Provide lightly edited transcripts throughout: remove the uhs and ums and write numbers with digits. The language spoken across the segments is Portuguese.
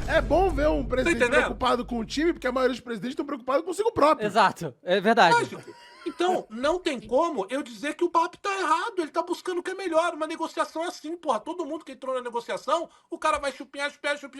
É bom ver um Tá presidente entendendo? preocupado com o time, porque a maioria dos presidentes estão preocupados consigo próprio. Exato, é verdade. Lógico. Então, não tem como eu dizer que o papo tá errado. Ele tá buscando o que é melhor. Uma negociação é assim, porra. Todo mundo que entrou na negociação, o cara vai chupinhar.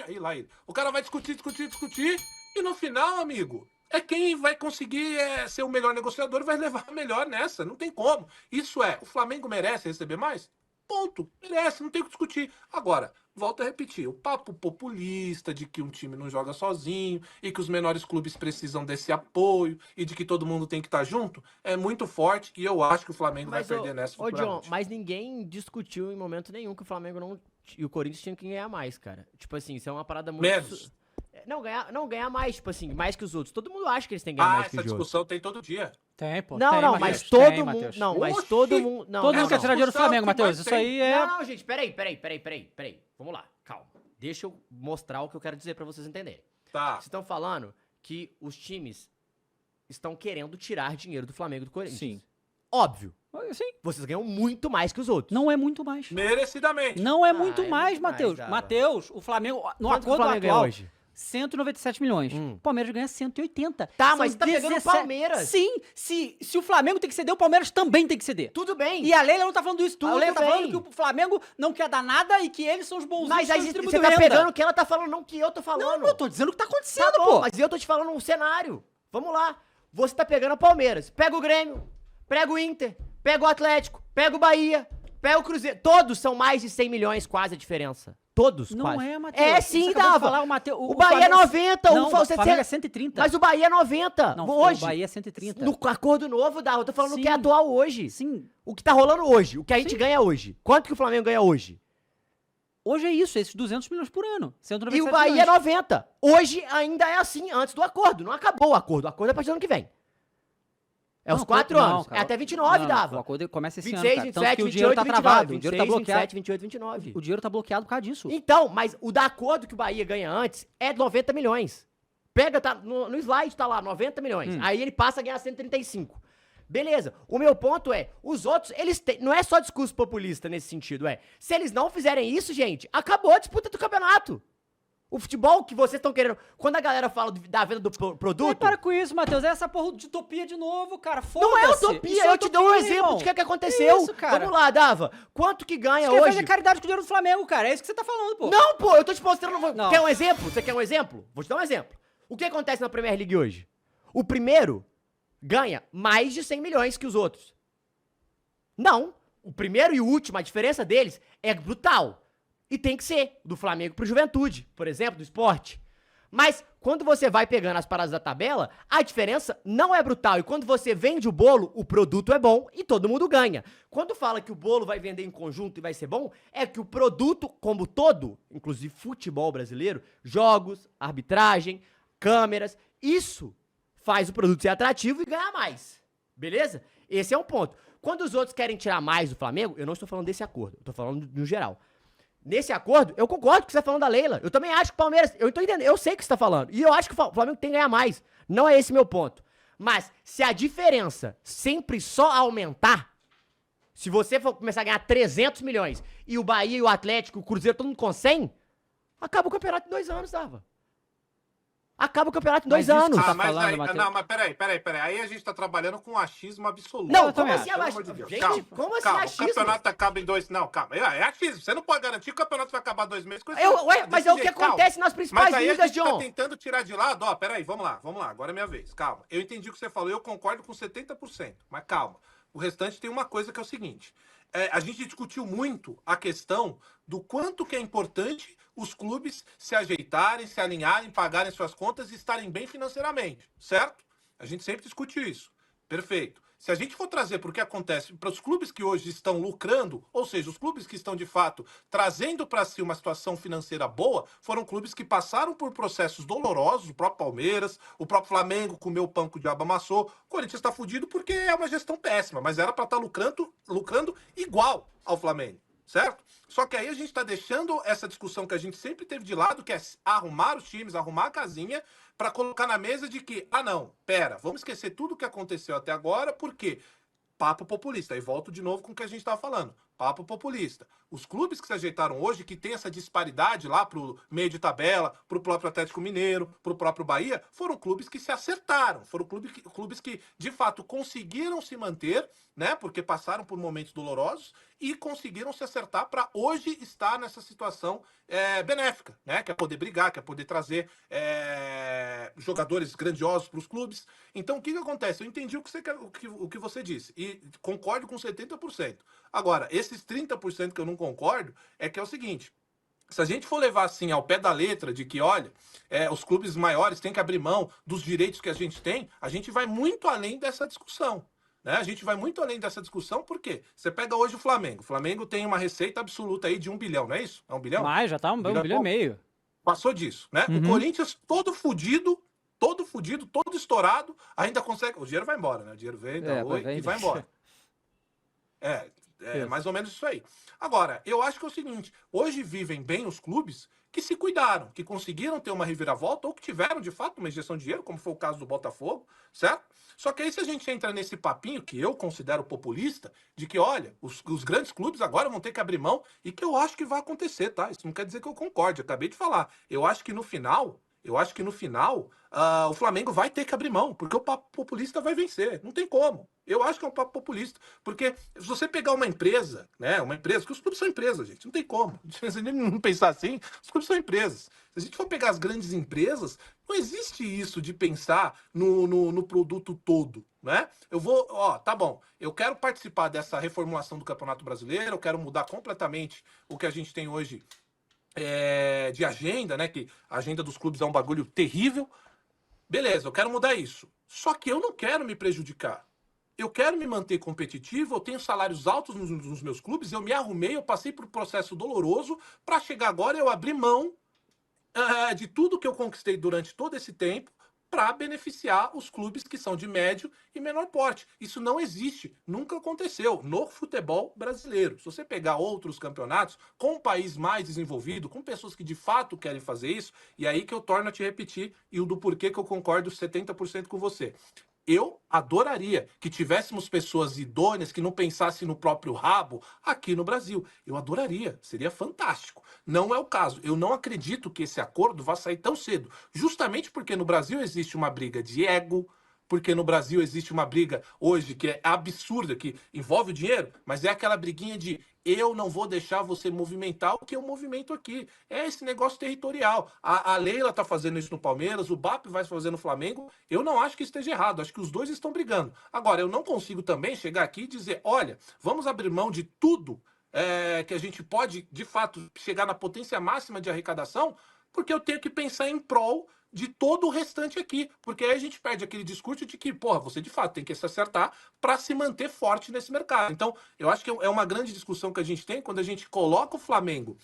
Ih, lá ele. O cara vai discutir. E no final, amigo, é quem vai conseguir ser o melhor negociador e vai levar melhor nessa. Não tem como. Isso o Flamengo merece receber mais? Ponto. Merece, não tem o que discutir. Agora, volto a repetir, o papo populista de que um time não joga sozinho e que os menores clubes precisam desse apoio e de que todo mundo tem que estar junto é muito forte e eu acho que o Flamengo vai perder nessa Ô, John, futuramente. mas ninguém discutiu em momento nenhum que o Flamengo não e o Corinthians tinham que ganhar mais, cara. Tipo assim, isso é uma parada muito... Menos. Não, ganhar mais, tipo assim, mais que os outros. Todo mundo acha que eles têm que ganhar mais que essa os outros. discussão tem todo dia. Tem, pô. Não, tem, não, Matheus, mas todo tem, mundo... Matheus. Não, mas Oxi! todo mundo... Não, Todo não, mundo quer não. tirar dinheiro do Flamengo, Discussão que Matheus. mais Isso aí é... Não, gente, peraí. Vamos lá, calma. Deixa eu mostrar o que eu quero dizer pra vocês entenderem. Tá. Vocês estão falando que os times estão querendo tirar dinheiro do Flamengo e do Corinthians. Sim. Óbvio. Sim. Vocês ganham muito mais que os outros. Não é muito mais. Merecidamente. Não é Ah, muito é mais, muito mais, Matheus. Dava. Matheus, o Flamengo, no Quanto que o acordo Flamengo ganha atual, hoje? 197 milhões. O Palmeiras ganha 180. Tá, São mas você tá pegando o 17. Palmeiras. Sim, se o Flamengo tem que ceder, o Palmeiras também tem que ceder. Tudo bem. E a Leila não tá falando isso. A Tudo Leila tá bem. falando que o Flamengo não quer dar nada e que eles são os bonzinhos Mas que aí estão você distribuindo tá renda. pegando o que ela tá falando, não o que eu tô falando. Não, eu tô dizendo o que tá acontecendo, Tá bom, pô. mas eu tô te falando um cenário. Vamos lá. Você tá pegando o Palmeiras. Pega o Grêmio, pega o Inter, pega o Atlético, pega o Bahia, pega o Cruzeiro. Todos são mais de 100 milhões quase a diferença. Todos, Não quase. é, Matheus. É Você sim, acabou de dava. falar, o Bahia é Flamengo- 90. Não, o o você Flamengo é 130. Mas o Bahia é 90. Não, hoje. o Bahia é 130. No acordo novo, dava. Eu tô falando o que é Sim. atual hoje. Sim. O que tá rolando hoje. O que a gente ganha hoje. Quanto que o Flamengo ganha hoje? Hoje é isso, esses 200 milhões por ano. 197 E o Bahia é milhões. 90. Hoje ainda é assim, antes do acordo. Não acabou o acordo. O acordo é a partir do ano que vem. É Não, os 4 não, anos. cara. É até 29 Não, dava. O acordo começa esse 26, ano, cara. 27, Tanto que o 28, dinheiro tá 29. travado, o dinheiro tá 26, bloqueado. 27, 28, 29. O dinheiro tá bloqueado por causa disso. Então, mas o da acordo que o Bahia ganha antes é 90 milhões. Pega, tá, no slide tá lá, 90 milhões. Aí ele passa a ganhar 135. Beleza. O meu ponto é, os outros, eles têm, não é só discurso populista nesse sentido, se eles não fizerem isso, gente, acabou a disputa do campeonato. O futebol que vocês estão querendo, quando a galera fala da venda do produto... Não, para com isso, Matheus. É essa porra de utopia de novo, cara. Foda-se. Não é utopia, Isso é eu te dou um utopia, exemplo irmão. de que aconteceu. Isso, cara. Vamos lá, Dava. Quanto que ganha Você quer hoje? fazer caridade com o dinheiro do Flamengo, cara. É isso que você tá falando, pô. Não, pô, eu tô te mostrando. Não. Quer um exemplo? Você quer um exemplo? Vou te dar um exemplo. O que acontece na Premier League hoje? O primeiro ganha mais de 100 milhões que os outros. Não. O primeiro e o último, a diferença deles é brutal. E tem que ser. Do Flamengo pro Juventude, por exemplo, do Sport. Mas quando você vai pegando as paradas da tabela, a diferença não é brutal. E quando você vende o bolo, o produto é bom e todo mundo ganha. Quando fala que o bolo vai vender em conjunto e vai ser bom, é que o produto como todo, inclusive futebol brasileiro, jogos, arbitragem, câmeras, isso faz o produto ser atrativo e ganhar mais. Beleza? Esse é um ponto. Quando os outros querem tirar mais do Flamengo, eu não estou falando desse acordo, eu tô falando no geral. Nesse acordo, eu concordo com o que você tá falando da Leila. Eu também acho que o Palmeiras... Eu tô entendendo, eu sei o que você tá falando. E eu acho que o Flamengo tem que ganhar mais. Não é esse meu ponto. Mas, se a diferença sempre só aumentar, se você for começar a ganhar 300 milhões e o Bahia e o Atlético, o Cruzeiro, todo mundo com 100, acaba o campeonato em 2 anos, Dava. Acaba o campeonato em 2 Mas isso anos. que tá mas falando, aí, Matheus? não, mas peraí. Aí a gente tá trabalhando com achismo absoluto. Não, eu como também assim acho, Pelo abaixo? amor de Deus. Gente, Calma, como assim calma, achismo? O campeonato acaba em 2... Não, calma. É achismo. Você não pode garantir que o campeonato vai acabar 2 meses. Mas Desse é o que jeito, calma. acontece nas principais Mas aí ligas, a gente John. tá tentando tirar de lado. Ó, peraí, vamos lá. Agora é minha vez. Calma. Eu entendi o que você falou e eu concordo com 70%. Mas calma. O restante tem uma coisa que é o seguinte. A gente discutiu muito a questão do quanto que é importante os clubes se ajeitarem, se alinharem, pagarem suas contas e estarem bem financeiramente, certo? A gente sempre discutiu isso. Perfeito. Se a gente for trazer para o que acontece para os clubes que hoje estão lucrando, ou seja, os clubes que estão de fato trazendo para si uma situação financeira boa, foram clubes que passaram por processos dolorosos, o próprio Palmeiras, o próprio Flamengo comeu o pão que o diabo amassou, o Corinthians está fudido porque é uma gestão péssima, mas era para estar lucrando igual ao Flamengo, certo? Só que aí a gente está deixando essa discussão que a gente sempre teve de lado, que é arrumar os times, arrumar a casinha, para colocar na mesa de que, não, pera, vamos esquecer tudo o que aconteceu até agora, porque papo populista. Aí volto de novo com o que a gente estava falando. Papo populista. Os clubes que se ajeitaram hoje, que tem essa disparidade lá pro meio de tabela, pro próprio Atlético Mineiro, pro próprio Bahia, foram clubes que se acertaram. Foram clubes que, de fato, conseguiram se manter, né? Porque passaram por momentos dolorosos e conseguiram se acertar para hoje estar nessa situação benéfica, né? Que é poder brigar, que é poder trazer jogadores grandiosos para os clubes. Então, o que acontece? Eu entendi o que você disse e concordo com 70%. Agora, esses 30% que eu não concordo é que é o seguinte: se a gente for levar assim ao pé da letra de que, olha, os clubes maiores têm que abrir mão dos direitos que a gente vai muito além dessa discussão. Né? A gente vai muito além dessa discussão, porque você pega hoje o Flamengo. O Flamengo tem uma receita absoluta aí de 1 bilhão, não é isso? É 1 bilhão? Mas já tá 1 bilhão e meio. Passou disso, né? O Corinthians todo fudido, todo estourado, ainda consegue. O dinheiro vai embora, né? O dinheiro vem, dá oi e vai embora. É mais ou menos isso aí. Agora, eu acho que é o seguinte: hoje vivem bem os clubes que se cuidaram, que conseguiram ter uma reviravolta ou que tiveram, de fato, uma injeção de dinheiro, como foi o caso do Botafogo, certo? Só que aí se a gente entra nesse papinho, que eu considero populista, de que, olha, os grandes clubes agora vão ter que abrir mão, e que eu acho que vai acontecer, tá? Isso não quer dizer que eu concorde, eu acabei de falar. Eu acho que no final, o Flamengo vai ter que abrir mão, porque o papo populista vai vencer. Não tem como. Eu acho que é um papo populista. Porque se você pegar uma empresa, né? Uma empresa, que os clubes são empresas, gente. Não tem como. Se não pensar assim, os clubes são empresas. Se a gente for pegar as grandes empresas, não existe isso de pensar no produto todo, né? Tá bom, eu quero participar dessa reformulação do Campeonato Brasileiro, eu quero mudar completamente o que a gente tem hoje de agenda, né? Que a agenda dos clubes é um bagulho terrível. Beleza, eu quero mudar isso. Só que eu não quero me prejudicar. Eu quero me manter competitivo, eu tenho salários altos nos meus clubes, eu me arrumei, eu passei por um processo doloroso para chegar agora e eu abrir mão de tudo que eu conquistei durante todo esse tempo para beneficiar os clubes que são de médio e menor porte. Isso não existe, nunca aconteceu no futebol brasileiro. Se você pegar outros campeonatos com um país mais desenvolvido, com pessoas que de fato querem fazer isso, e aí que eu torno a te repetir e o do porquê que eu concordo 70% com você. Eu adoraria que tivéssemos pessoas idôneas que não pensassem no próprio rabo aqui no Brasil. Eu adoraria, seria fantástico. Não é o caso. Eu não acredito que esse acordo vá sair tão cedo. Justamente porque no Brasil existe uma briga de ego, porque no Brasil existe uma briga hoje que é absurda, que envolve o dinheiro, mas é aquela briguinha de eu não vou deixar você movimentar o que eu movimento aqui. É esse negócio territorial. A Leila tá fazendo isso no Palmeiras, o BAP vai fazer no Flamengo. Eu não acho que esteja errado, acho que os dois estão brigando. Agora, eu não consigo também chegar aqui e dizer, olha, vamos abrir mão de tudo que a gente pode, de fato, chegar na potência máxima de arrecadação, porque eu tenho que pensar em prol de todo o restante aqui, porque aí a gente perde aquele discurso de que, porra, você de fato tem que se acertar para se manter forte nesse mercado. Então, eu acho que é uma grande discussão que a gente tem quando a gente coloca o Flamengo,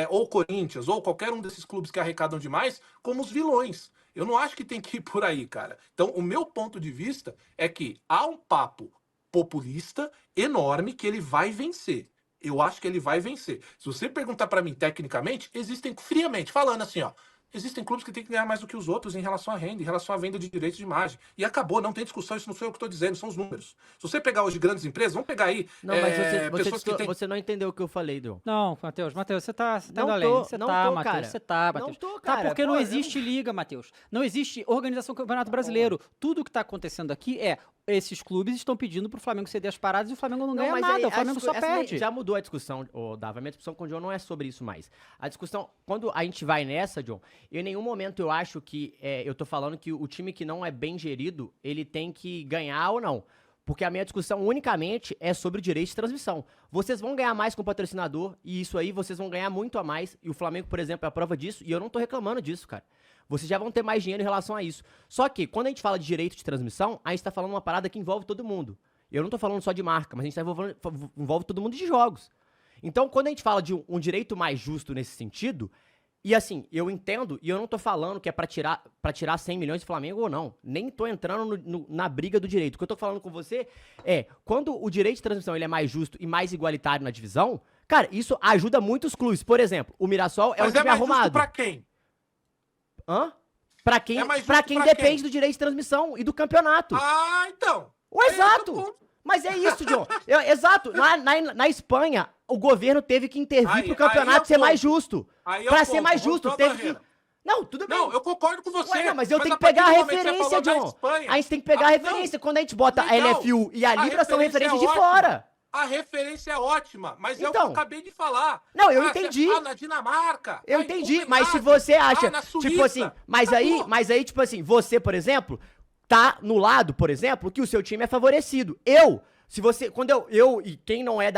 ou o Corinthians, ou qualquer um desses clubes que arrecadam demais, como os vilões. Eu não acho que tem que ir por aí, cara. Então, o meu ponto de vista é que há um papo populista enorme que ele vai vencer. Eu acho que ele vai vencer. Se você perguntar para mim tecnicamente, existem, friamente, falando assim, ó, existem clubes que têm que ganhar mais do que os outros em relação à renda, em relação à venda de direitos de imagem. E acabou, não tem discussão, isso não sou eu que estou dizendo, são os números. Se você pegar hoje grandes empresas, vamos pegar aí Não, mas pessoas que têm... você não entendeu o que eu falei, Dom. Não, Matheus, você tá Não indo além. tô, Você não tá, tô, Matheus. cara. Você tá, Não Matheus. tô, Tá, cara. porque Pô, não eu existe liga, Matheus. Não existe organização do Campeonato Brasileiro. Tudo que tá acontecendo aqui esses clubes estão pedindo pro Flamengo ceder as paradas e o Flamengo não ganha mas nada, aí, o Flamengo só perde. Já mudou a discussão, Dava. A minha discussão com o John não é sobre isso mais. A discussão, quando a gente vai nessa, John, em nenhum momento eu acho que, eu tô falando que o time que não é bem gerido, ele tem que ganhar ou não. Porque a minha discussão unicamente é sobre o direito de transmissão. Vocês vão ganhar mais com o patrocinador, e isso aí vocês vão ganhar muito a mais, e o Flamengo, por exemplo, é a prova disso, e eu não tô reclamando disso, cara. Vocês já vão ter mais dinheiro em relação a isso. Só que, quando a gente fala de direito de transmissão, a gente tá falando uma parada que envolve todo mundo. Eu não tô falando só de marca, mas a gente envolve todo mundo de jogos. Então, quando a gente fala de um direito mais justo nesse sentido, e assim, eu entendo, e eu não tô falando que é pra tirar 100 milhões do Flamengo ou não. Nem tô entrando na briga do direito. O que eu tô falando com você é, quando o direito de transmissão ele é mais justo e mais igualitário na divisão, cara, isso ajuda muito os clubes. Por exemplo, o Mirassol é um time arrumado. Pra quem? Hã? Pra quem É mais justo depende pra quem? do direito de transmissão e do campeonato. Ah, então. Exato! Mas é isso, John. Exato. Na Espanha, o governo teve que intervir pro campeonato ser mais justo. Pra ser mais justo, teve que... Não, tudo bem. Não, eu concordo com você. Ué, não, mas eu tenho que partir pegar a do momento que você referência, falou da John. Espanha, A gente tem que pegar a referência. Quando a gente bota a LFU e a Libra, são referências de fora. A referência é ótima, mas é o que Então. eu acabei de falar. Não, eu entendi. Na Dinamarca. Eu em entendi, mas se Copenhague, você acha, na tipo Suíça, assim, mas aí, tipo assim, você, por exemplo, tá no lado, por exemplo, que o seu time é favorecido. E quem não é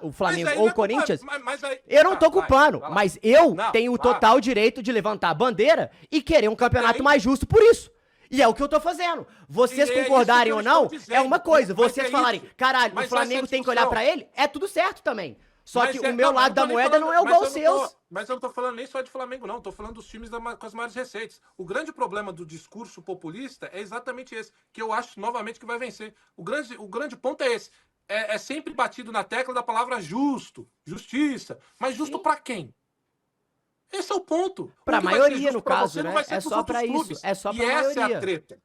o Flamengo Mas aí ou não o Corinthians, mas aí- eu não tô vai culpando, lá. mas eu Não, tenho o claro. total direito de levantar a bandeira e querer um campeonato Tem. mais justo por isso. E é o que eu tô fazendo. Vocês E é concordarem isso ou que eu não, estou dizendo. é uma coisa. Mas Vocês é falarem, isso. caralho, Mas o Flamengo essa tem que olhar discussão- pra ele, é tudo certo também. Só Mas que é- o meu não, mas lado da eu tô nem moeda falando- não é igual aos mas eu não tô- seus. Mas eu não tô falando nem só de Flamengo, não. Tô falando dos times com as maiores receitas. O grande problema do discurso populista é exatamente esse, que eu acho, novamente, que vai vencer. O grande ponto é esse. É sempre batido na tecla da palavra justo, justiça. Mas justo pra quem? Esse é o ponto. Pra O que vai maioria, ser justo no pra caso, você não né? vai ser É pros só outros pra isso, clubes. é só pra E essa é maioria. a treta.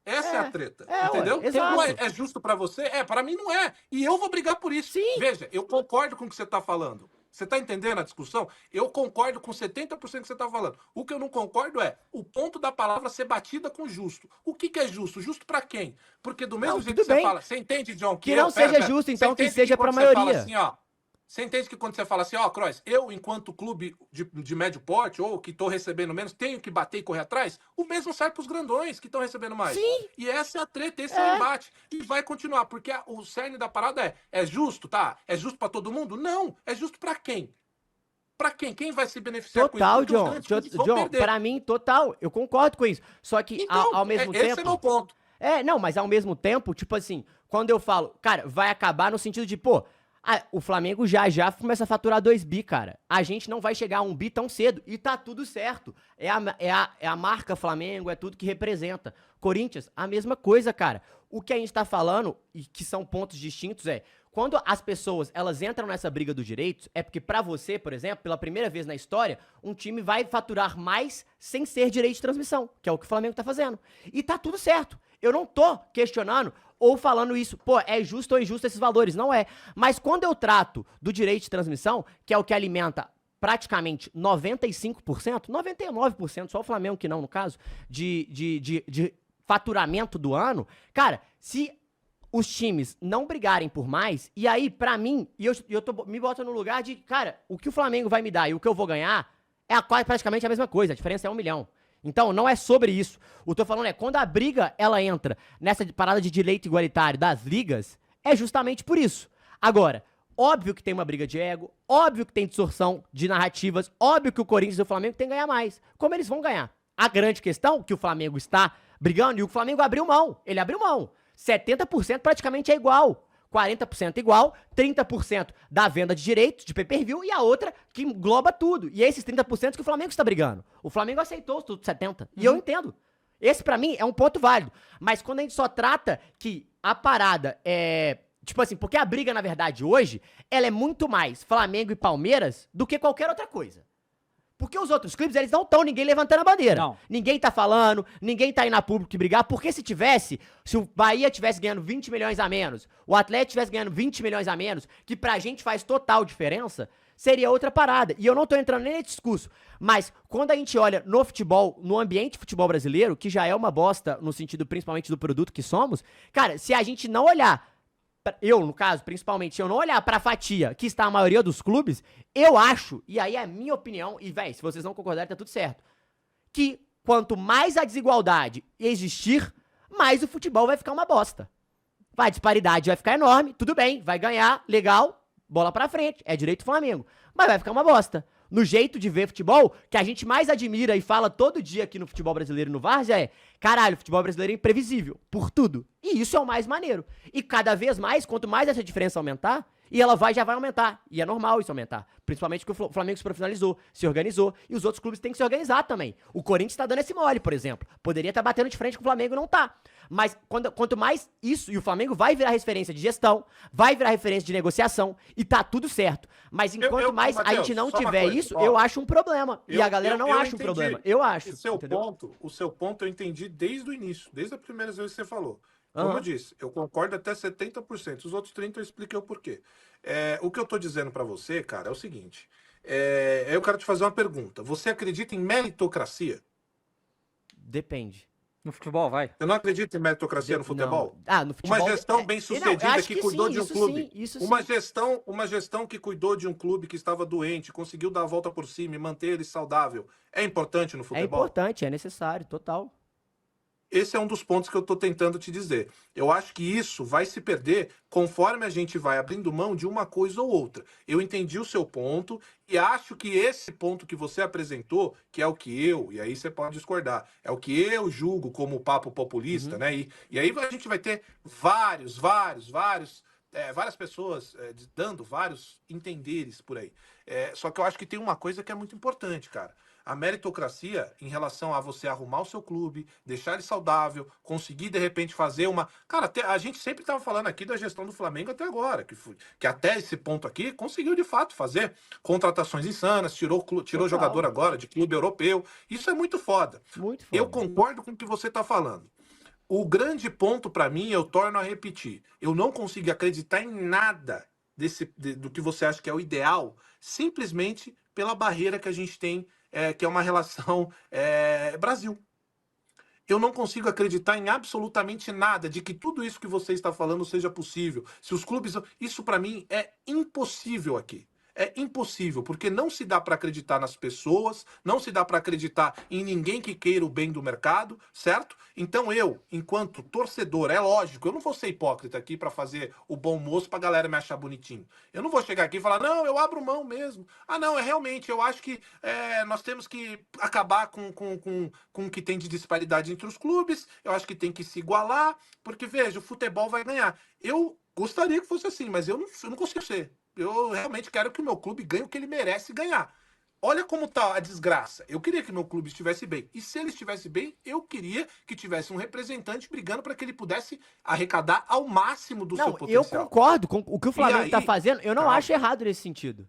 Essa é a treta, ué, entendeu? exato. Não é justo pra você? Para mim não é. E eu vou brigar por isso. Sim. Veja, eu concordo com o que você tá falando. Você tá entendendo a discussão? Eu concordo com 70% que você tá falando. O que eu não concordo é o ponto da palavra ser batida com justo. O que é justo? Justo pra quem? Porque do mesmo Não, jeito tudo que você bem. fala, você entende, John? Que não seja justo, então, Você que entende seja quando pra você fala maioria. assim, ó, você entende que quando você fala assim, ó, Kroos, eu, enquanto clube de médio porte, ou que tô recebendo menos, tenho que bater e correr atrás? O mesmo serve pros grandões que estão recebendo mais. Sim. E essa é a treta, esse é o embate. E vai continuar, porque o cerne da parada é justo, tá? É justo pra todo mundo? Não. É justo pra quem? Pra quem? Quem vai se beneficiar Total, com isso? Porque os John. grandes clubes vão John, perder. pra mim, total. Eu concordo com isso. Só que, Então, ao mesmo esse tempo... é meu ponto. Não, mas ao mesmo tempo, tipo assim, quando eu falo, cara, vai acabar no sentido de, pô, o Flamengo já começa a faturar 2 bi, cara. A gente não vai chegar a 1 bi tão cedo. E tá tudo certo. É a marca Flamengo, é tudo que representa. Corinthians, a mesma coisa, cara. O que a gente tá falando, e que são pontos distintos, quando as pessoas, elas entram nessa briga dos direitos, é porque pra você, por exemplo, pela primeira vez na história, um time vai faturar mais sem ser direito de transmissão, que é o que o Flamengo tá fazendo. E tá tudo certo. Eu não tô questionando ou falando isso, pô, é justo ou injusto esses valores. Não é. Mas quando eu trato do direito de transmissão, que é o que alimenta praticamente 95%, 99%, só o Flamengo que não, no caso, de faturamento do ano, cara, se os times não brigarem por mais, e aí, pra mim, me boto no lugar de, cara, o que o Flamengo vai me dar e o que eu vou ganhar é praticamente a mesma coisa, a diferença é 1 milhão. Então, não é sobre isso. O que eu tô falando é, quando a briga, ela entra nessa parada de direito igualitário das ligas, é justamente por isso. Agora, óbvio que tem uma briga de ego, óbvio que tem distorção de narrativas, óbvio que o Corinthians e o Flamengo tem que ganhar mais. Como eles vão ganhar? A grande questão que o Flamengo está brigando, e o Flamengo abriu mão, ele abriu mão. 70% praticamente é igual. 40% igual, 30% da venda de direitos de pay-per-view e a outra que engloba tudo. E esses 30% que o Flamengo está brigando. O Flamengo aceitou tudo 70%. E eu entendo. Esse pra mim é um ponto válido. Mas quando a gente só trata que a parada é... Tipo assim, porque a briga, na verdade, hoje, ela é muito mais Flamengo e Palmeiras do que qualquer outra coisa. Porque os outros clubes, eles não estão ninguém levantando a bandeira. Não. Ninguém tá falando, ninguém tá indo a público e brigar, porque se o Bahia tivesse ganhando 20 milhões a menos, o Atlético tivesse ganhando 20 milhões a menos, que pra gente faz total diferença, seria outra parada. E eu não tô entrando nem nesse discurso, mas quando a gente olha no futebol, no ambiente de futebol brasileiro, que já é uma bosta no sentido principalmente do produto que somos, cara, se a gente não olhar, eu, no caso, principalmente, eu não olhar pra fatia que está a maioria dos clubes, eu acho, e aí é a minha opinião, e véi, se vocês não concordarem, tá tudo certo, que quanto mais a desigualdade existir, mais o futebol vai ficar uma bosta. A disparidade vai ficar enorme, tudo bem, vai ganhar, legal, bola pra frente, é direito do Flamengo, mas vai ficar uma bosta. No jeito de ver futebol, que a gente mais admira e fala todo dia aqui no futebol brasileiro e no Várzea é, caralho, o futebol brasileiro é imprevisível, por tudo. E isso é o mais maneiro. E cada vez mais, quanto mais essa diferença aumentar, e ela já vai aumentar. E é normal isso aumentar. Principalmente porque o Flamengo se profissionalizou, se organizou, e os outros clubes têm que se organizar também. O Corinthians tá dando esse mole, por exemplo. Poderia estar batendo de frente com o Flamengo e não tá. Mas quanto mais isso, e o Flamengo vai virar referência de gestão, vai virar referência de negociação, e tá tudo certo. Mas enquanto mais a gente não tiver isso, eu acho um problema. E a galera não acha um problema. Eu acho. O seu ponto eu entendi desde o início, desde a primeira vez que você falou. Como Aham. eu disse, eu concordo até 70%. Os outros 30% eu expliquei o porquê. O que eu tô dizendo pra você, cara, é o seguinte. Eu quero te fazer uma pergunta. Você acredita em meritocracia? Depende. No futebol, vai. Eu não acredito em meritocracia no futebol? Não. Ah, no futebol... Uma gestão não, bem eu sucedida acho que cuidou sim, de um isso clube. sim, isso Uma sim. gestão que cuidou de um clube que estava doente, conseguiu dar a volta por cima e manter ele saudável. É importante no É futebol? importante, é necessário, total. Esse é um dos pontos que eu estou tentando te dizer. Eu acho que isso vai se perder conforme a gente vai abrindo mão de uma coisa ou outra. Eu entendi o seu ponto e acho que esse ponto que você apresentou, que é o que e aí você pode discordar, é o que eu julgo como papo populista, né? E aí a gente vai ter várias pessoas dando vários entenderes por aí. Só que eu acho que tem uma coisa que é muito importante, cara. A meritocracia em relação a você arrumar o seu clube, deixar ele saudável, conseguir de repente fazer uma. Cara, a gente sempre estava falando aqui da gestão do Flamengo até agora, que até esse ponto aqui conseguiu de fato fazer contratações insanas, tirou jogador agora de clube europeu. Isso é muito foda. Muito foda. Eu concordo com o que você está falando. O grande ponto para mim, eu torno a repetir, eu não consigo acreditar em nada do que você acha que é o ideal, simplesmente pela barreira que a gente tem, que é uma relação Brasil. Eu não consigo acreditar em absolutamente nada de que tudo isso que você está falando seja possível. Se os clubes... Isso para mim é impossível aqui. É impossível, porque não se dá para acreditar nas pessoas, não se dá para acreditar em ninguém que queira o bem do mercado, certo? Então eu, enquanto torcedor, é lógico, eu não vou ser hipócrita aqui para fazer o bom moço pra galera me achar bonitinho. Eu não vou chegar aqui e falar, não, eu abro mão mesmo. Ah, não, realmente, eu acho que nós temos que acabar com o que tem de disparidade entre os clubes, eu acho que tem que se igualar, porque, veja, o futebol vai ganhar. Eu gostaria que fosse assim, mas eu não consigo ser. Eu realmente quero que o meu clube ganhe o que ele merece ganhar. Olha como tá a desgraça. Eu queria que meu clube estivesse bem. E se ele estivesse bem, eu queria que tivesse um representante brigando para que ele pudesse arrecadar ao máximo do seu Não, potencial. eu concordo com o que o Flamengo aí, tá fazendo. Eu não calma. acho errado nesse sentido.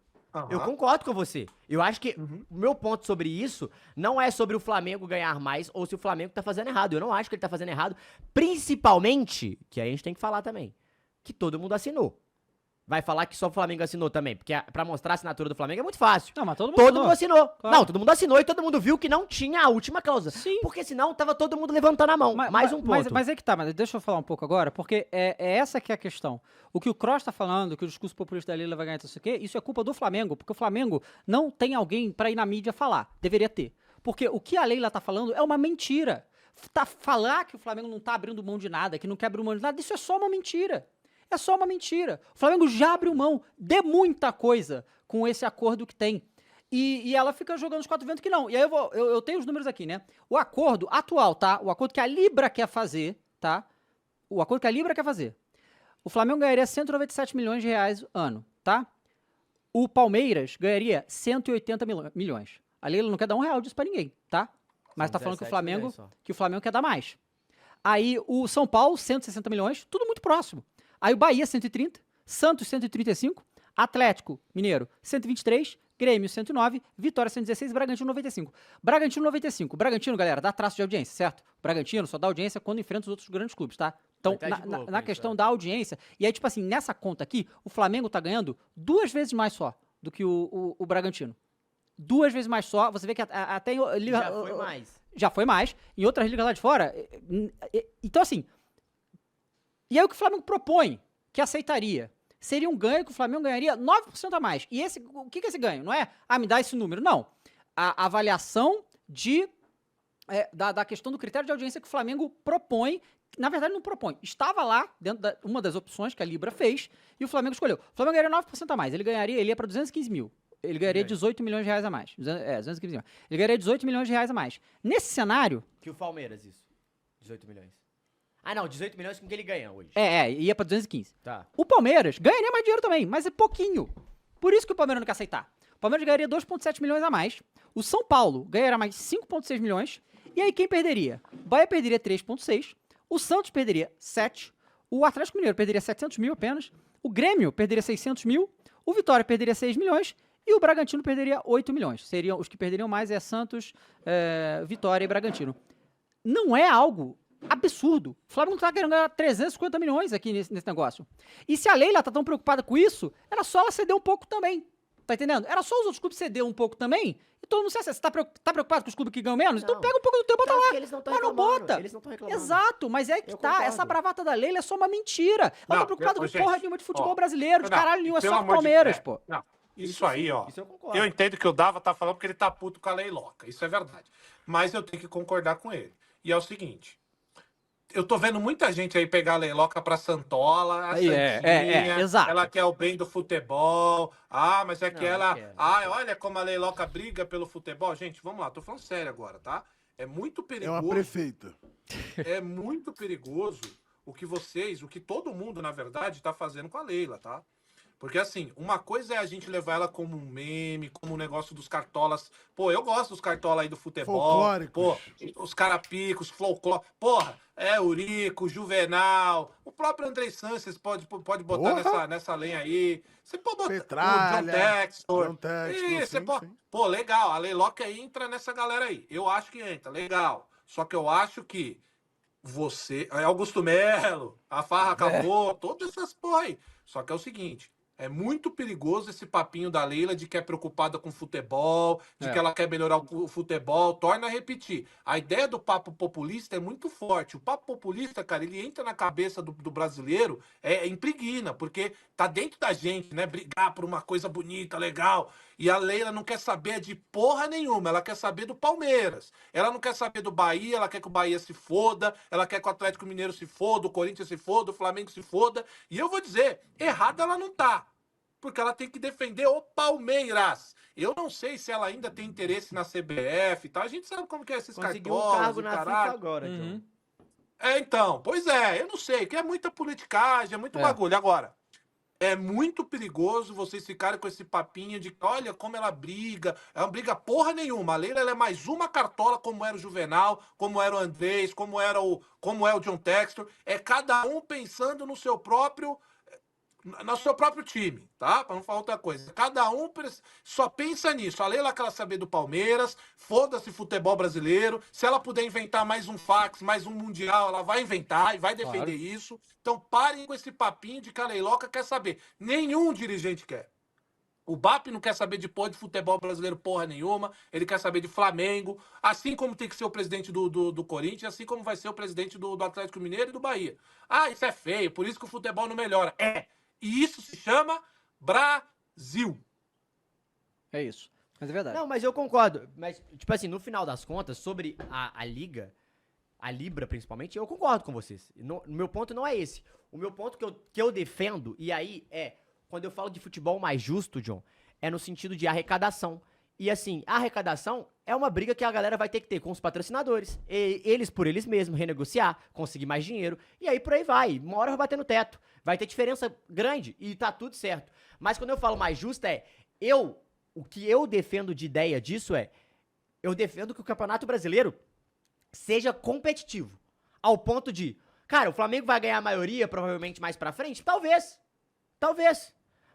Eu concordo com você. Eu acho que o meu ponto sobre isso não é sobre o Flamengo ganhar mais ou se o Flamengo tá fazendo errado. Eu não acho que ele tá fazendo errado. Principalmente, que aí a gente tem que falar também, que todo mundo assinou. Vai falar que só o Flamengo assinou também, porque pra mostrar a assinatura do Flamengo é muito fácil. Não, mas todo Mundo assinou. Claro. Não, todo mundo assinou e todo mundo viu que não tinha a última cláusula. Sim. Porque senão tava todo mundo levantando a mão. Mais um ponto. Mas é que tá, mas deixa eu falar um pouco agora, porque é essa que é a questão. O que o Kroos tá falando, que o discurso populista da Leila vai ganhar, não sei o quê, isso é culpa do Flamengo, porque o Flamengo não tem alguém pra ir na mídia falar. Deveria ter. Porque o que a Leila tá falando é uma mentira. Falar que o Flamengo não tá abrindo mão de nada, que não quer abrir mão de nada, isso é só uma mentira. É só uma mentira. O Flamengo já abriu mão de muita coisa com esse acordo que tem. E ela fica jogando os quatro ventos que não. E aí eu tenho os números aqui, né? O acordo atual, tá? O acordo que a Libra quer fazer, tá? O acordo que a Libra quer fazer. O Flamengo ganharia 197 milhões de reais ano, tá? O Palmeiras ganharia 180 milhões. A Leila não quer dar R$1 disso pra ninguém, tá? Mas tá falando que o Flamengo quer dar mais. Aí o São Paulo, 160 milhões, tudo muito próximo. Aí o Bahia, 130, Santos, 135, Atlético Mineiro, 123, Grêmio, 109, Vitória, 116 e Bragantino, 95. Bragantino, galera, dá traço de audiência, certo? Bragantino só dá audiência quando enfrenta os outros grandes clubes, tá? Então, na questão da audiência, e aí, tipo assim, nessa conta aqui, o Flamengo tá ganhando 2 vezes mais só do que o Bragantino. 2 vezes mais só, você vê que até... Já foi mais. Já foi mais. Em outras ligas lá de fora. Então, assim... E aí o que o Flamengo propõe, que aceitaria, seria um ganho que o Flamengo ganharia 9% a mais. E o que é esse ganho? Não é, me dá esse número. Não. A avaliação da questão do critério de audiência que o Flamengo propõe, na verdade não propõe, estava lá, dentro uma das opções que a Libra fez, e o Flamengo escolheu. O Flamengo ganharia 9% a mais, ele ia para 215 mil. Ele ganharia 18 milhões de reais a mais. 215 milhões. Ele ganharia 18 milhões de reais a mais. Nesse cenário... Que o Palmeiras, isso. 18 milhões. Ah, não, 18 milhões com que ele ganha hoje. Ia pra 215. Tá. O Palmeiras ganharia mais dinheiro também, mas é pouquinho. Por isso que o Palmeiras não quer aceitar. O Palmeiras ganharia 2,7 milhões a mais. O São Paulo ganharia mais 5,6 milhões. E aí quem perderia? O Bahia perderia 3,6. O Santos perderia 7. O Atlético Mineiro perderia 700 mil apenas. O Grêmio perderia 600 mil. O Vitória perderia 6 milhões. E o Bragantino perderia 8 milhões. Seriam os que perderiam mais Santos, Vitória e Bragantino. Não é algo absurdo. O Flamengo tá querendo ganhar 350 milhões aqui nesse negócio. E se a Leila tá tão preocupada com isso, era só ela ceder um pouco também. Tá entendendo? Era só os outros clubes ceder um pouco também. E todo mundo se acessa. Você tá preocupado com os clubes que ganham menos? Então Não. pega um pouco do teu e bota lá. Eles não tão Mas não reclamando, bota. Eles não estão reclamando. Exato, mas é que Eu tá. concordo. Essa bravata da Leila é só uma mentira. Ela Não, tá preocupada com gente, porra nenhuma de futebol ó, brasileiro, de não, caralho nenhum. É pelo só com o amor de Palmeiras, Deus. pô. Não, isso aí, ó. Isso eu concordo. Eu entendo que o Dava tá falando porque ele tá puto com a Leiloca. Isso é verdade. Mas eu tenho que concordar com ele. E é o seguinte. Eu tô vendo muita gente aí pegar a Leiloca pra Santola, a Aí, Santinha, exato. ela quer o bem do futebol, mas é que Não, ela... não quero. olha como a Leiloca briga pelo futebol. Gente, vamos lá, tô falando sério agora, tá? É muito É uma perigoso, prefeita. é muito perigoso o que todo mundo, na verdade, tá fazendo com a Leila, tá? Porque, assim, uma coisa é a gente levar ela como um meme, como um negócio dos cartolas. Pô, eu gosto dos cartolas aí do futebol. Folclóricos. Pô, os carapicos, folclore. Porra, Eurico, Juvenal. O próprio Andrei Sanches pode botar Porra. nessa lenha aí. Você pode botar Petralha, o John Textor. John Textor, Ih, sim, você pode... sim. Pô, legal. A Leiloca entra nessa galera aí. Eu acho que entra, legal. Só que eu acho que você... Augusto Melo, a Farra acabou, todas essas porra aí. Só que é o seguinte... É muito perigoso esse papinho da Leila de que é preocupada com futebol, de que ela quer melhorar o futebol. Torna a repetir. A ideia do papo populista é muito forte. O papo populista, cara, ele entra na cabeça do brasileiro, impregna, porque tá dentro da gente, né? Brigar por uma coisa bonita, legal. E a Leila não quer saber de porra nenhuma. Ela quer saber do Palmeiras. Ela não quer saber do Bahia, ela quer que o Bahia se foda, ela quer que o Atlético Mineiro se foda, o Corinthians se foda, o Flamengo se foda. E eu vou dizer, errada ela não tá. Porque ela tem que defender o Palmeiras. Eu não sei se ela ainda tem interesse na CBF e tal. A gente sabe como que é esses Conseguiu um cartolas cargo e na caralho. FIFA agora, Uhum. John. Então, pois é, eu não sei, que é muita politicagem, é muito bagulho. Agora, é muito perigoso vocês ficarem com esse papinho de que, olha como ela briga, ela não briga porra nenhuma. A Leila ela é mais uma cartola, como era o Juvenal, como era o Andrés, como é o John Textor. É cada um pensando no seu próprio time, tá? Pra não falar outra coisa. Cada um só pensa nisso. A Leila quer saber do Palmeiras, foda-se futebol brasileiro. Se ela puder inventar mais um fax, mais um mundial, ela vai inventar e vai defender isso. Então parem com esse papinho de que a Leiloca quer saber. Nenhum dirigente quer. O BAP não quer saber de porra de futebol brasileiro porra nenhuma. Ele quer saber de Flamengo. Assim como tem que ser o presidente do Corinthians, assim como vai ser o presidente do Atlético Mineiro e do Bahia. Isso é feio, por isso que o futebol não melhora. E isso se chama Brasil. É isso. Mas é verdade. Não, mas eu concordo. Mas, tipo assim, no final das contas, sobre a Liga, a Libra principalmente, eu concordo com vocês. O meu ponto não é esse. O meu ponto que eu defendo, e aí quando eu falo de futebol mais justo, John, é no sentido de arrecadação. E assim, a arrecadação é uma briga que a galera vai ter que ter com os patrocinadores. E eles, por eles mesmos, renegociar, conseguir mais dinheiro. E aí por aí vai. Uma hora vai bater no teto. Vai ter diferença grande e tá tudo certo. Mas quando eu falo mais justo o que eu defendo de ideia disso eu defendo que o Campeonato Brasileiro seja competitivo. Ao ponto de, cara, o Flamengo vai ganhar a maioria provavelmente mais pra frente? Talvez.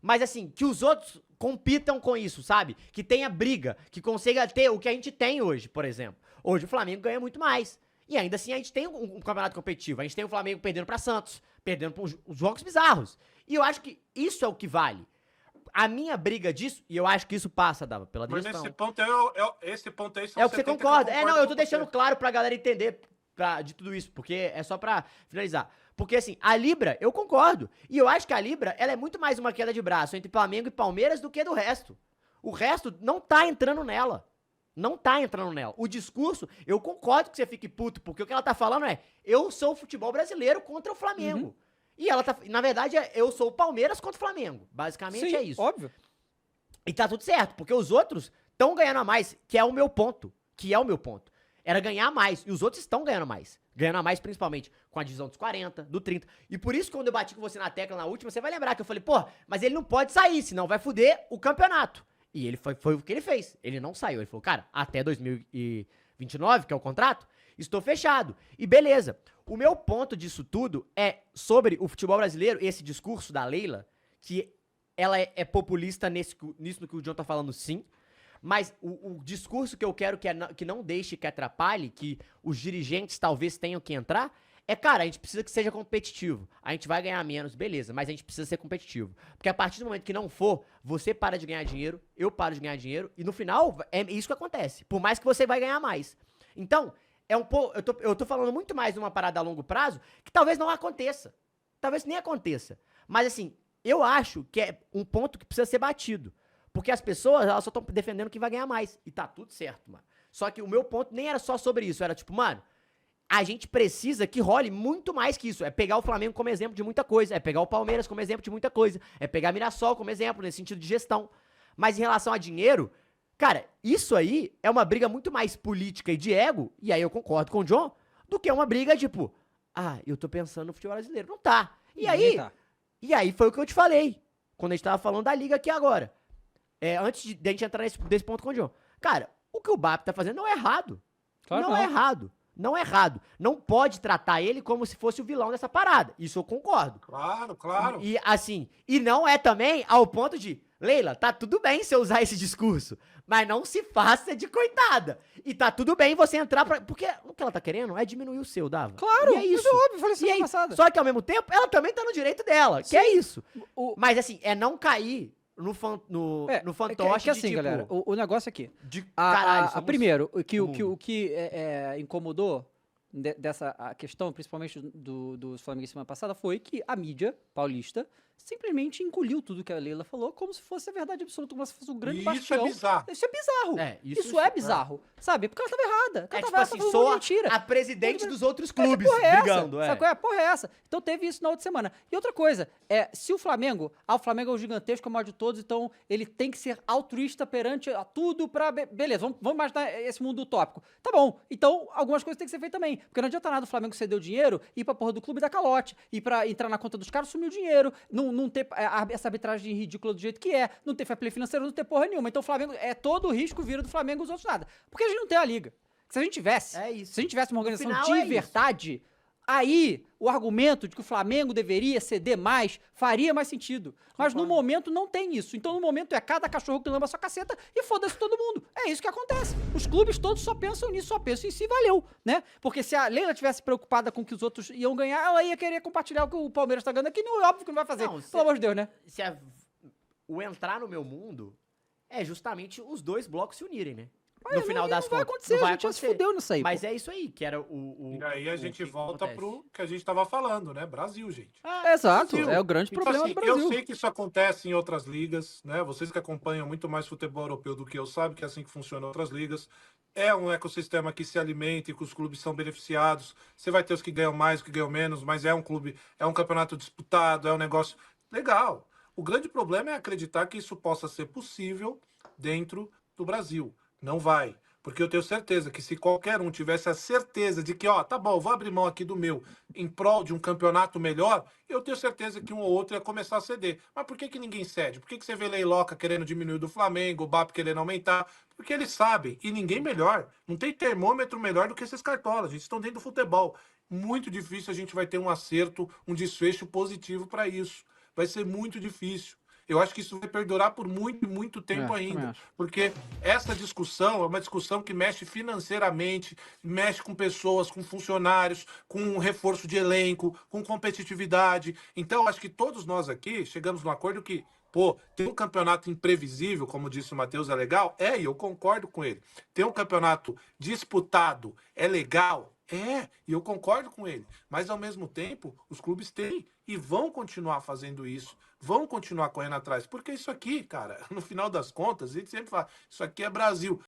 Mas assim, que os outros compitam com isso, sabe? Que tenha briga, que consiga ter o que a gente tem hoje, por exemplo. Hoje o Flamengo ganha muito mais. E ainda assim a gente tem um campeonato competitivo. A gente tem o Flamengo perdendo pra Santos, perdendo pra uns jogos bizarros. E eu acho que isso é o que vale. A minha briga disso, e eu acho que isso passa, Dava, pela Mas gestão. esse ponto aí são É o que você 70 concorda. eu Não, eu tô com deixando você. claro pra galera entender de tudo isso, porque é só pra finalizar. Porque, assim, a Libra, eu concordo. E eu acho que a Libra, ela é muito mais uma queda de braço entre Flamengo e Palmeiras do que do resto. O resto não tá entrando nela. Não tá entrando nela. O discurso, eu concordo que você fique puto, porque o que ela tá falando eu sou o futebol brasileiro contra o Flamengo. E ela tá, na verdade, eu sou o Palmeiras contra o Flamengo. Basicamente Sim, é isso. óbvio. E tá tudo certo, porque os outros estão ganhando a mais, que é o meu ponto. Era ganhar mais, e os outros estão ganhando mais. Ganhando a mais principalmente com a divisão dos 40, do 30. E por isso, quando eu bati com você na tecla na última, você vai lembrar que eu falei, mas ele não pode sair, senão vai foder o campeonato. E ele foi o que ele fez. Ele não saiu. Ele falou, cara, até 2029, que é o contrato, estou fechado. E beleza. O meu ponto disso tudo é sobre o futebol brasileiro, esse discurso da Leila, que ela é populista nisso que o John tá falando, sim. Mas o discurso que eu quero que não deixe que atrapalhe, que os dirigentes talvez tenham que entrar, cara, a gente precisa que seja competitivo. A gente vai ganhar menos, beleza, mas a gente precisa ser competitivo. Porque a partir do momento que não for, você para de ganhar dinheiro, eu paro de ganhar dinheiro, e no final é isso que acontece. Por mais que você vai ganhar mais. Então, eu tô falando muito mais de uma parada a longo prazo, que talvez não aconteça. Talvez nem aconteça. Mas assim, eu acho que é um ponto que precisa ser batido. Porque as pessoas, elas só estão defendendo quem vai ganhar mais. E tá tudo certo, mano. Só que o meu ponto nem era só sobre isso. Era tipo, mano, a gente precisa que role muito mais que isso. É pegar o Flamengo como exemplo de muita coisa. É pegar o Palmeiras como exemplo de muita coisa. É pegar Mirassol como exemplo, nesse sentido de gestão. Mas em relação a dinheiro, cara, isso aí é uma briga muito mais política e de ego, e aí eu concordo com o John, do que uma briga tipo, eu tô pensando no futebol brasileiro. Não tá. E aí foi o que eu te falei, quando a gente tava falando da liga aqui agora. Antes de a gente entrar desse ponto com o John. Cara, o que o BAP tá fazendo não é errado. Claro não é errado. Não é errado. Não pode tratar ele como se fosse o vilão dessa parada. Isso eu concordo. Claro, claro. E assim, e não é também ao ponto de, Leila, tá tudo bem você usar esse discurso, mas não se faça de coitada. E tá tudo bem você entrar pra... Porque o que ela tá querendo é diminuir o seu, Dava. Claro, e é isso. mas é óbvio, eu falei E aí, semana passada. só que ao mesmo tempo, ela também tá no direito dela, que é isso. Mas assim, é não cair no fantoche que assim, de tipo... galera, o negócio aqui. De caralho, somos Primeiro, o mundo. que incomodou dessa a questão, principalmente dos flamenguistas semana passada, foi que a mídia paulista simplesmente engoliu tudo que a Leila falou como se fosse a verdade absoluta, como se fosse um grande Isso bastião. é bizarro. Isso é bizarro. Isso Isso é bizarro. Sabe? Porque ela tava errada. Ela tipo tava assim, falando sou mentira. a presidente dos outros clubes Porra é brigando, essa? Sabe qual é? Porra é essa? Então teve isso na outra semana. E outra coisa, se o Flamengo é o gigantesco, é o maior de todos, então ele tem que ser altruísta perante a tudo pra... Beleza, vamos imaginar esse mundo utópico. Tá bom, então algumas coisas têm que ser feitas também. Porque não adianta nada o Flamengo ceder o dinheiro, ir pra porra do clube e dar calote, ir pra entrar na conta dos caras, sumir o dinheiro, não ter essa arbitragem ridícula do jeito que é, não ter fair play financeiro, não ter porra nenhuma. Então o Flamengo, todo o risco vira do Flamengo e os outros nada. Porque a gente não tem a liga. Se a gente tivesse, se a gente tivesse uma organização final, de verdade, aí o argumento de que o Flamengo deveria ceder mais faria mais sentido. Mas no momento não tem isso. Então no momento é cada cachorro que lamba sua caceta e foda-se todo mundo. É isso que acontece. Os clubes todos só pensam nisso, só pensam em si, valeu, né? Porque se a Leila tivesse preocupada com que os outros iam ganhar, ela ia querer compartilhar o que o Palmeiras tá ganhando aqui, não é óbvio que não vai fazer. Não, Pelo amor de Deus, né? O entrar no meu mundo é justamente os dois blocos se unirem, né? Mas No final das não vai contas. acontecer, Não vai a gente já se acontecer. fudeu nisso aí. Mas pô. é isso aí, que era o E aí a gente que volta acontece. pro que a gente tava falando, né? Brasil, gente. Exato, Brasil. é o grande Então, problema assim, do Brasil. eu sei que isso acontece em outras ligas, né? Vocês que acompanham muito mais futebol europeu do que eu sabem que é assim que funciona em outras ligas. É um ecossistema que se alimenta e que os clubes são beneficiados. Você vai ter os que ganham mais, os que ganham menos, mas é um clube, é um campeonato disputado, é um negócio legal. O grande problema é acreditar que isso possa ser possível dentro do Brasil. Não vai. Porque eu tenho certeza que se qualquer um tivesse a certeza de que, tá bom, vou abrir mão aqui do meu em prol de um campeonato melhor, eu tenho certeza que um ou outro ia começar a ceder. Mas por que ninguém cede? Por que você vê Leiloca querendo diminuir do Flamengo, o BAP querendo aumentar? Porque eles sabem, e ninguém melhor. Não tem termômetro melhor do que esses cartolas. A gente estão dentro do futebol. Muito difícil a gente vai ter um acerto, um desfecho positivo para isso. Vai ser muito difícil. Eu acho que isso vai perdurar por muito, muito tempo também ainda. acho. Porque essa discussão é uma discussão que mexe financeiramente, mexe com pessoas, com funcionários, com reforço de elenco, com competitividade. Então, acho que todos nós aqui chegamos num acordo que, ter um campeonato imprevisível, como disse o Matheus, é legal? E eu concordo com ele. Ter um campeonato disputado é legal? E eu concordo com ele. Mas, ao mesmo tempo, os clubes têm e vão continuar fazendo isso, vão continuar correndo atrás. Porque isso aqui, cara, no final das contas, a gente sempre fala, isso aqui é Brasil.